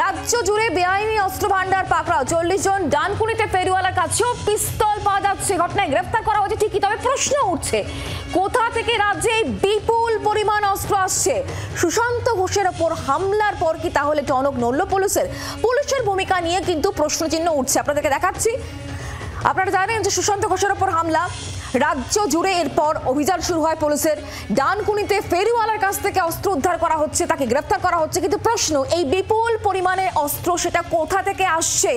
রাজ্য জুড়ে বেআইনি অস্ত্র ভান্ডার পাকড়াও। 40 জন ডানকুনিতে ফেরিওয়ালার কাছেও পিস্তল পাওয়া যাচ্ছে। ঘটনায় গ্রেফতার করা হয়েছে ঠিকই, তবে প্রশ্ন উঠছে কোথা থেকে রাজ্যে বিপুল পরিমাণ অস্ত্র আসছে। সুশান্ত ঘোষের ওপর হামলার পর কি তাহলে টনক নড়ল পুলিশের ভূমিকা নিয়ে কিন্তু প্রশ্নচিহ্ন উঠছে। আপনাদেরকে দেখাচ্ছি। আপনারা জানেন যে সুশান্ত ঘোষের ওপর হামলা, রাজ্য জুড়ে এরপর অভিযান শুরু হয় পুলিশের। ডানকুনিতে ফেরিওয়ালার কাছ থেকে অস্ত্র উদ্ধার করা হচ্ছে, তাকে গ্রেফতার করা হচ্ছে। কিন্তু প্রশ্ন, এই বিপুল পরিমাণে অস্ত্র সেটা কোথা থেকে আসছে,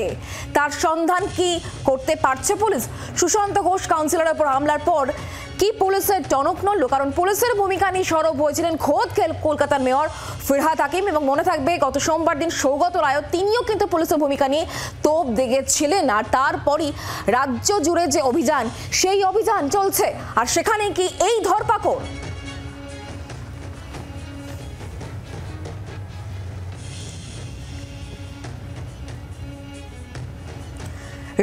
তার সন্ধান কি করতে পারছে পুলিশ? সুশান্ত ঘোষ কাউন্সিলরের উপর হামলার পর কি পুলিশের টনক নড়ল? কারণ পুলিশের ভূমিকা নিয়ে সরব হয়েছিলেন খোদ কলকাতার মেয়র ফিরহাদ হাকিম, এবং মনে থাকবে গত সোমবার দিন সৌগত রায় তিনিও কিন্তু পুলিশের ভূমিকা নিয়ে তোপ দেগেছিলেন। আর তারপরই রাজ্য জুড়ে যে অভিযান, সেই অভিযান চলছে। আর সেখানে কি এই ধরপাকড়?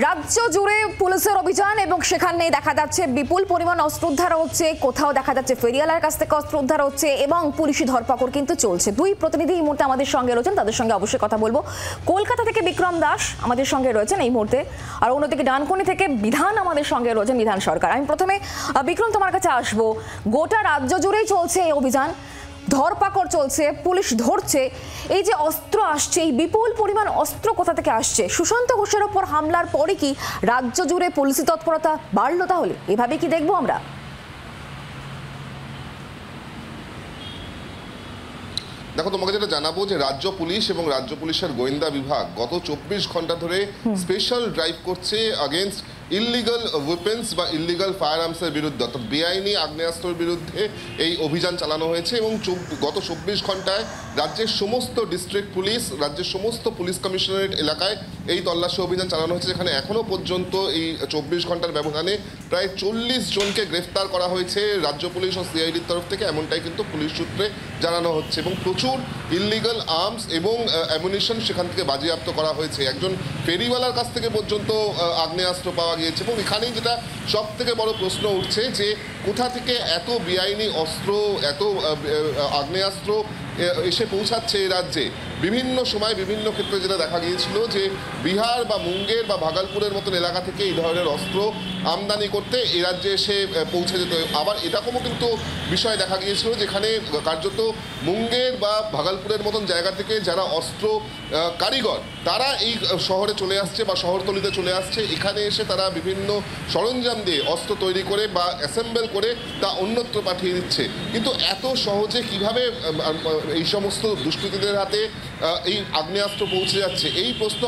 রাজ্য জুড়ে পুলিশের অভিযান এবং সেখানে দেখা যাচ্ছে বিপুল পরিমাণ অস্ত্র উদ্ধার হচ্ছে, কোথাও দেখা যাচ্ছে ফেরিওয়ালার কাছ থেকে অস্ত্র উদ্ধার হচ্ছে এবং পুলিশি ধরপাকড় কিন্তু চলছে। দুই প্রতিনিধি এই মুহূর্তে আমাদের সঙ্গে রয়েছেন, তাদের সঙ্গে অবশ্যই কথা বলবো। কলকাতা থেকে বিক্রম দাস আমাদের সঙ্গে রয়েছেন এই মুহূর্তে, আর অন্যদিকে ডানকুনি থেকে বিধান আমাদের সঙ্গে রয়েছেন, বিধান সরকার। আমি প্রথমে বিক্রম তোমার কাছে আসবো। গোটা রাজ্য জুড়েই চলছে এই অভিযান, ধরপাকড় চলছে, পুলিশ ধরছে। এই যে অস্ত্র আসছে, এই বিপুল পরিমাণ অস্ত্র কোথা থেকে আসছে? সুশান্ত ঘোষের ওপর হামলার পরে কি রাজ্য জুড়ে পুলিশি তৎপরতা বাড়লো? তাহলে এভাবে কি দেখবো আমরা? দেখো, তোমাকে যেটা জানাবো যে রাজ্য পুলিশ এবং রাজ্য পুলিশের গোয়েন্দা বিভাগ গত 24 ঘন্টা ধরে স্পেশাল ড্রাইভ করছে আগেনস্ট ইললিগাল ওয়েপেন্স বা ইললিগাল ফায়ার আর্মসের বিরুদ্ধে, অর্থাৎ বেআইনি আগ্নেয়াস্ত্রের বিরুদ্ধে এই অভিযান চালানো হয়েছে। এবং গত 24 ঘন্টায় রাজ্যের সমস্ত ডিস্ট্রিক্ট পুলিশ, রাজ্যের সমস্ত পুলিশ কমিশনারেট এলাকায় এই তল্লাশি অভিযান চালানো হয়েছে, যেখানে এখনও পর্যন্ত এই 24 ঘন্টার ব্যবধানে প্রায় 40 জনকে গ্রেফতার করা হয়েছে রাজ্য পুলিশ ও সিআইডির তরফ থেকে, এমনটাই কিন্তু পুলিশ সূত্রে জানানো হচ্ছে। এবং প্রচুর ইললিগাল আর্মস এবং অ্যামুনিশন সেখান থেকে বাজেয়াপ্ত করা হয়েছে। একজন ফেরিওয়ালার কাছ থেকে পর্যন্ত আগ্নেয়াস্ত্র পাওয়া গিয়েছে। এবং এখানেই যেটা সব থেকে বড় প্রশ্ন উঠছে যে কোথা থেকে এত বেআইনি অস্ত্র, এত আগ্নেয়াস্ত্র এসে পৌঁছাচ্ছে এই রাজ্যে। বিভিন্ন সময় বিভিন্ন ক্ষেত্রে যেটা দেখা গিয়েছিল যে বিহার বা মুঙ্গের বা ভাগলপুরের মতন এলাকা থেকে এই ধরনের অস্ত্র আমদানি করতে এই রাজ্যে এসে পৌঁছে যেত। আবার এরকমও কিন্তু বিষয় দেখা গিয়েছিল যেখানে কার্যত মুঙ্গের বা ভাগলপুরের মতন জায়গা থেকে যারা অস্ত্র কারিগর, তারা এই শহরে চলে আসছে বা শহরতলিতে চলে আসছে, এখানে এসে তারা বিভিন্ন সরঞ্জাম দিয়ে অস্ত্র তৈরি করে বা অ্যাসেম্বল করে তা অন্যত্র পাঠিয়ে দিচ্ছে। কিন্তু এত সহজে কিভাবে এই সমস্ত দুষ্কৃতীদের হাতে এই আগ্নেয়াস্ত্র পৌঁছে যাচ্ছে, এই প্রশ্ন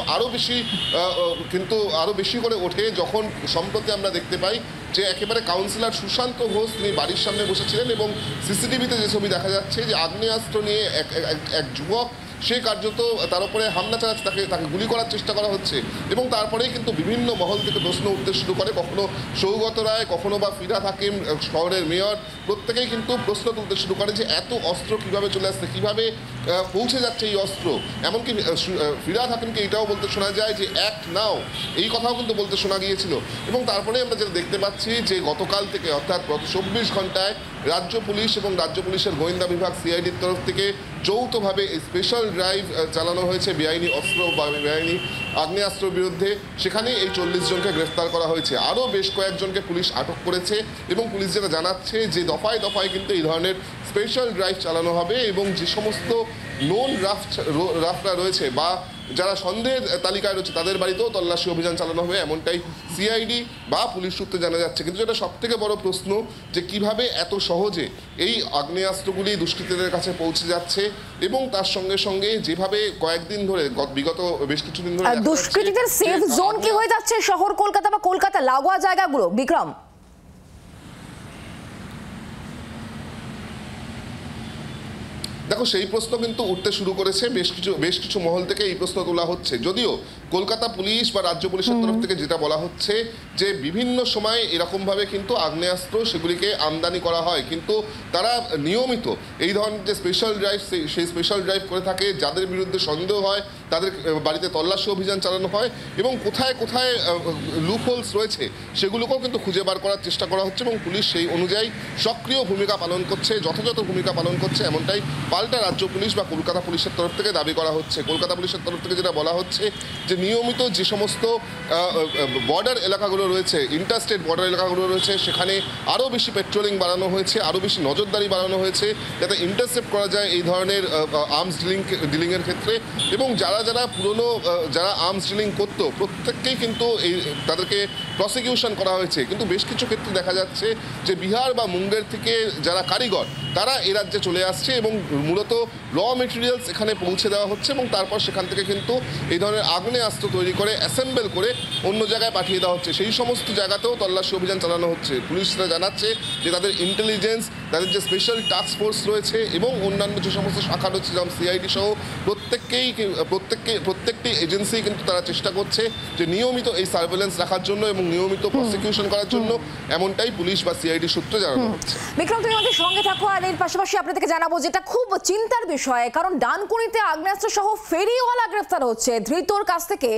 আরও বেশি করে ওঠে যখন সম্প্রতি আমরা দেখতে পাই যে একেবারে কাউন্সিলর সুশান্ত ঘোষ তিনি বাড়ির সামনে বসেছিলেন এবং সিসিটিভিতে যে ছবি দেখা যাচ্ছে যে আগ্নেয়াস্ত্র নিয়ে এক যুবক, সে কার্যত তার উপরে হামলা চালাচ্ছে, তাকে গুলি করার চেষ্টা করা হচ্ছে। এবং তারপরেই কিন্তু বিভিন্ন মহল থেকে প্রশ্ন উঠতে শুরু করে, কখনো সৌগত রায়, কখনো বা ফিরহাদ হাকিম শহরের মেয়র, প্রত্যেকেই কিন্তু প্রশ্ন তুলতে শুরু করে যে এত অস্ত্র কিভাবে চলে আসছে, কিভাবে পৌঁছে যাচ্ছে এই অস্ত্র। এমনকি ফিরহাদ হাকিমকে এটাও বলতে শোনা যায় যে অ্যাক্ট নাও, এই কথাও কিন্তু বলতে শোনা গিয়েছিল। এবং তারপরে আমরা যেটা দেখতে পাচ্ছি যে গতকাল থেকে, অর্থাৎ গত 24 ঘন্টায় রাজ্য পুলিশ এবং রাজ্য পুলিশের গোয়েন্দা বিভাগ সিআইডির তরফ থেকে যৌথভাবে স্পেশাল ড্রাইভ চালানো হয়েছে বেআইনি অস্ত্র বা বেআইনি আগ্নেয়াস্ত্রের বিরুদ্ধে। সেখানে এই 40 জনকে গ্রেফতার করা হয়েছে, আরও বেশ কয়েকজনকে পুলিশ আটক করেছে। এবং পুলিশ যেটা জানাচ্ছে যে দফায় দফায় কিন্তু এই ধরনের স্পেশাল ড্রাইভ চালানো হবে এবং যে সমস্ত নোন রাফরা রয়েছে বা যারা সন্দেহের তালিকায় রয়েছে তাদের বাড়িতেও তল্লাশি অভিযান চালানো হবে, এমনটাই সিআইডি বা পুলিশ সূত্রে জানা যাচ্ছে। কিন্তু যেটা সবথেকে বড় প্রশ্ন যে কিভাবে এত সহজে এই আগ্নেয়াস্ত্রগুলি দুষ্কৃতীদের কাছে পৌঁছে যাচ্ছে এবং তার সঙ্গে সঙ্গে যেভাবে কয়েকদিন ধরে বিগত বেশ কিছুদিন ধরে দুষ্কৃতীদের সেফ জোন কি হয়ে যাচ্ছে শহর কলকাতা বা কলকাতা লাগোয়া জায়গাগুলো? বিক্রম, দেখো, সেই প্রশ্ন কিন্তু উঠতে শুরু করেছে, বেশ কিছু মহল থেকে এই প্রশ্ন তোলা হচ্ছে। যদিও কলকাতা পুলিশ বা রাজ্য পুলিশের তরফ থেকে যেটা বলা হচ্ছে যে বিভিন্ন সময় এরকমভাবে কিন্তু আগ্নেয়াস্ত্র সেগুলিকে আমদানি করা হয়, কিন্তু তারা নিয়মিত এই ধরনের যে স্পেশাল ড্রাইভ, সেই স্পেশাল ড্রাইভ করে থাকে। যাদের বিরুদ্ধে সন্দেহ হয় তাদের বাড়িতে তল্লাশি অভিযান চালানো হয় এবং কোথায় কোথায় লুপহোলস রয়েছে সেগুলোকেও কিন্তু খুঁজে বার করার চেষ্টা করা হচ্ছে এবং পুলিশ সেই অনুযায়ী সক্রিয় ভূমিকা পালন করছে, যথাযথ ভূমিকা পালন করছে, এমনটাই পাল্টা রাজ্য পুলিশ বা কলকাতা পুলিশের তরফ থেকে দাবি করা হচ্ছে। কলকাতা পুলিশের তরফ থেকে যেটা বলা হচ্ছে যে নিয়মিত যে সমস্ত বর্ডার এলাকাগুলো রয়েছে, ইন্টারস্টেট বর্ডার এলাকাগুলো রয়েছে, সেখানে আরও বেশি পেট্রোলিং বাড়ানো হয়েছে, আরও বেশি নজরদারি বাড়ানো হয়েছে, যাতে ইন্টারসেপ্ট করা যায় এই ধরনের আর্মস ডিলিংয়ের ক্ষেত্রে। এবং যারা পুরনো যারা আর্মস ডিলিং করতো প্রত্যেককেই কিন্তু তাদেরকে প্রসিকিউশন করা হয়েছে। কিন্তু বেশ কিছু ক্ষেত্রে দেখা যাচ্ছে যে বিহার বা মুঙ্গের থেকে যারা কারিগর তারা এ রাজ্যে চলে আসছে এবং মূলত র মেটেরিয়ালস এখানে পৌঁছে দেওয়া হচ্ছে এবং তারপর সেখান থেকে কিন্তু এই ধরনের আগ্নেয়াস্ত্র তৈরি করে অ্যাসেম্বল করে অন্য জায়গায় পাঠিয়ে দেওয়া হচ্ছে। সেই সমস্ত জায়গাতেও তল্লাশি অভিযান চালানো হচ্ছে। পুলিশরা জানাচ্ছে যে তাদের ইন্টেলিজেন্স, তাদের যে স্পেশাল টাস্ক ফোর্স রয়েছে এবং অন্যান্য যে সমস্ত শাখা রয়েছে যেমন সিআইডি সহ প্রত্যেকটি এজেন্সি কিন্তু তারা চেষ্টা করছে যে নিয়মিত এই সার্ভেলেন্স রাখার জন্য এবং নিয়মিত প্রসিকিউশন করার জন্য। এমনটাই পুলিশ বা সিআইডি সূত্রে জানানো হচ্ছে। বিক্রম, তুমি আমাদের সঙ্গে থাকো, আর এর পাশাপাশি আপনাদেরকে জানাবো যেটা খুব চিন্তার বিষয়, কারণ ডানকুনিতে আগ্নেয়াস্ত্র সহ ফেরিওয়ালা গ্রেফতার হচ্ছে। ধৃতর কাছ থেকে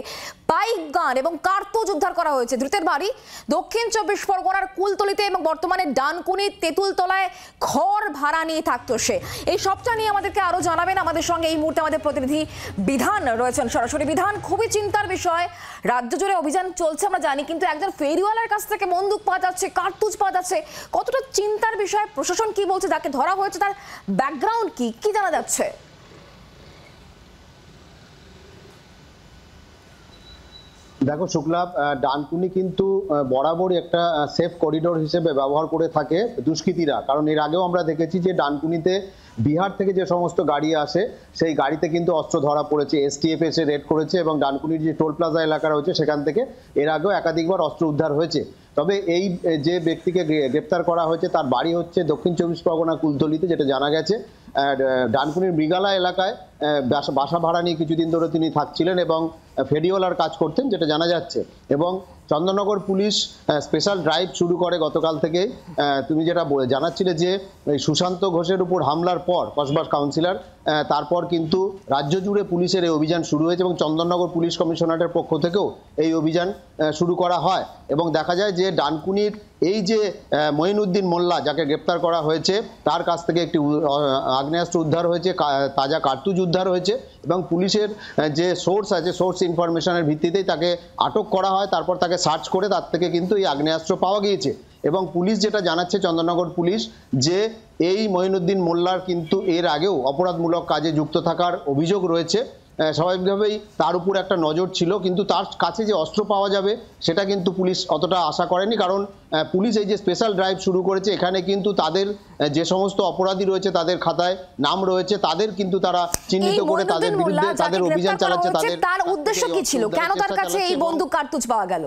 পাইপ গান এবং কার্তুজ উদ্ধার করা হয়েছে। ধৃতের বাড়ি দক্ষিণ 24 পরগনার কুলতলিতে এবং বর্তমানে ডানকুনির তেঁতুলতলায় ঘর ভাড়া নিয়ে থাকতো সে। এই সবটা নিয়ে আমাদেরকে আরো জানাবেন আমাদের সঙ্গে এই মুহূর্তে আমাদের প্রতিনিধি বিধান রয়েছেন সরাসরি। বিধান, খুবই চিন্তার বিষয়, রাজ্য জুড়ে অভিযান চলছে আমরা জানি, কিন্তু একজন ফেরিওয়ালার কাছ থেকে বন্দুক পাওয়া যাচ্ছে, কার্তুজ পাওয়া যাচ্ছে, কতটা চিন্তার বিষয়? প্রশাসন কি বলছে? যাকে ধরা হয়েছে তার ব্যাকগ্রাউন্ড কি জানা যাচ্ছে? দেখো শুক্লা, ডানকুনি কিন্তু বরাবরই একটা সেফ করিডোর হিসেবে ব্যবহার করে থাকে দুষ্কৃতীরা। কারণ এর আগেও আমরা দেখেছি যে ডানকুনিতে বিহার থেকে যে সমস্ত গাড়ি আসে সেই গাড়িতে কিন্তু অস্ত্র ধরা পড়েছে, এসটিএফ এসে রেড করেছে এবং ডানকুনির যে টোল প্লাজা এলাকা রয়েছে সেখান থেকে এর আগেও একাধিকবার অস্ত্র উদ্ধার হয়েছে। তবে এই যে ব্যক্তিকে গ্রেপ্তার করা হয়েছে তার বাড়ি হচ্ছে দক্ষিণ 24 পরগনা কুলতলিতে, যেটা জানা গেছে। ডানকুনির মৃগালা এলাকায় বাসা ভাড়া নিয়ে কিছুদিন ধরে তিনি থাকছিলেন এবং ফেরিওয়ালার কাজ করতেন, যেটা জানা যাচ্ছে। এবং চন্দননগর পুলিশ স্পেশাল ড্রাইভ শুরু করে গতকাল থেকেই। তুমি যেটা জানাচ্ছিলে যে এই সুশান্ত ঘোষের উপর হামলার পর কসবার কাউন্সিলর, তারপর কিন্তু রাজ্য জুড়ে পুলিশের এই অভিযান শুরু হয়েছে এবং চন্দননগর পুলিশ কমিশনারের পক্ষ থেকেও এই অভিযান শুরু করা হয়। এবং দেখা যায় যে ডানকুনির এই যে মঈনুদ্দিন মোল্লা যাকে গ্রেপ্তার করা হয়েছে তার কাছ থেকে একটি আগ্নেয়াস্ত্র উদ্ধার হয়েছে, তাজা কার্তুজ উদ্ধার হয়েছে এবং পুলিশের যে সোর্স আছে সোর্স ইনফরমেশনের ভিত্তিতেই তাকে আটক করা হয়। তারপর তাকে সার্চ করে তার থেকে কিন্তু এই আগ্নেয়াস্ত্র পাওয়া গিয়েছে। এবং পুলিশ যেটা জানাচ্ছে চন্দননগর পুলিশ, যে এই মঈনুদ্দিন মোল্লার কিন্তু এর আগেও অপরাধমূলক কাজে যুক্ত থাকার অভিযোগ রয়েছে। স্বাভাবিকভাবেই তার উপর একটা নজর ছিল, কিন্তু তার কাছে যে অস্ত্র পাওয়া যাবে সেটা কিন্তু পুলিশ অতটা আশা করেনি। কারণ পুলিশ এই যে স্পেশাল ড্রাইভ শুরু করেছে, এখানে কিন্তু তাদের যে সমস্ত অপরাধী রয়েছে তাদের খাতায় নাম রয়েছে, তাদের কিন্তু তারা চিহ্নিত করে তাদের বিরুদ্ধে তাদের অভিযান চালাচ্ছে। তার উদ্দেশ্য কি ছিল? কেন তার কাছে এই বন্দুক কার্তুজ পাওয়া গেল?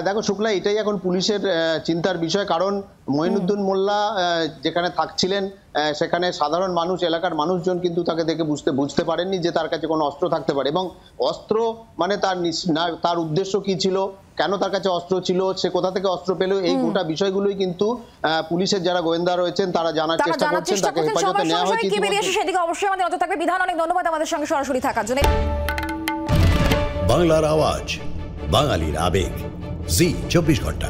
দেখো শুক্লা, এটাই এখন পুলিশের চিন্তার বিষয়। কারণ মঈনুদ্দিন মোল্লা যেখানে থাকছিলেন সেখানে সাধারণ মানুষ, এলাকার মানুষজন কিন্তু তাকে দেখে বুঝতে পারেননি যে তার কাছে কোনো অস্ত্র থাকতে পারে। এবং অস্ত্র মানে তার উদ্দেশ্য কি ছিল, কেন তার কাছে অস্ত্র ছিল, সে কোথা থেকে অস্ত্র পেল, এই গোটা বিষয়গুলোই কিন্তু পুলিশের যারা গোয়েন্দা রয়েছেন তারা জানার চেষ্টা করছেন। তাকে হেফাজতে নেওয়া হয়েছে। সেদিকে অবশ্যই আমাদের নজর থাকবে। বিধান, অনেক ধন্যবাদ আমাদের সঙ্গে সরাসরি থাকার জন্য। বাংলার আওয়াজ, বাঙালির আবেগ, জি 24 ঘন্টা।